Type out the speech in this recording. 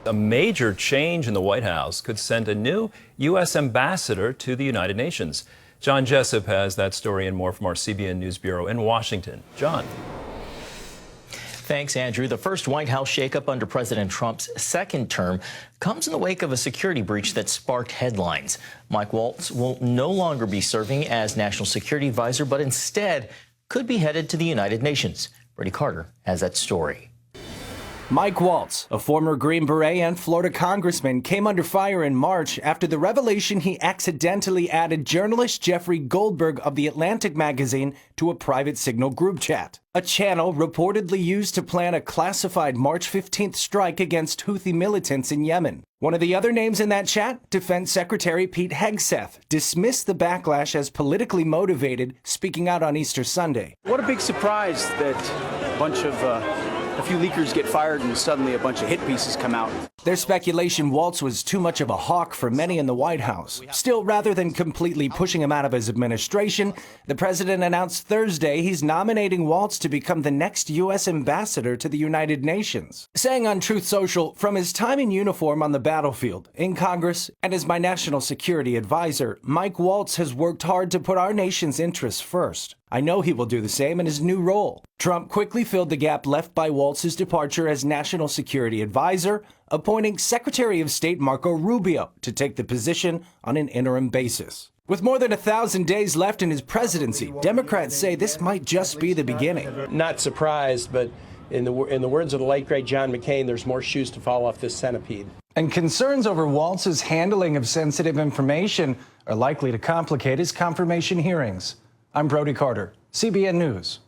A major change in the White House could send a new U.S. ambassador to the United Nations. John Jessup has that story and more from our CBN News Bureau in Washington. John. Thanks, Andrew. The first White House shakeup under President Trump's second term comes in the wake of a security breach that sparked headlines. Mike Waltz will no longer be serving as National Security Advisor, but instead could be headed to the United Nations. Brady Carter has that story. Mike Waltz, a former Green Beret and Florida congressman, came under fire in March after the revelation he accidentally added journalist Jeffrey Goldberg of The Atlantic magazine to a private Signal group chat, a channel reportedly used to plan a classified March 15th strike against Houthi militants in Yemen. One of the other names in that chat, Defense Secretary Pete Hegseth, dismissed the backlash as politically motivated, speaking out on Easter Sunday. What a big surprise that a few leakers get fired and suddenly a bunch of hit pieces come out. There's speculation Waltz was too much of a hawk for many in the White House. Still, rather than completely pushing him out of his administration, the president announced Thursday he's nominating Waltz to become the next U.S. ambassador to the United Nations. Saying on Truth Social, from his time in uniform on the battlefield, in Congress, and as my national security advisor, Mike Waltz has worked hard to put our nation's interests first. I know he will do the same in his new role. Trump quickly filled the gap left by Waltz's departure as National Security Advisor, appointing Secretary of State Marco Rubio to take the position on an interim basis. With more than 1,000 days left in his presidency, Democrats say this might just be the beginning. Not surprised, but in the words of the late, great John McCain, there's more shoes to fall off this centipede. And concerns over Waltz's handling of sensitive information are likely to complicate his confirmation hearings. I'm Brody Carter, CBN News.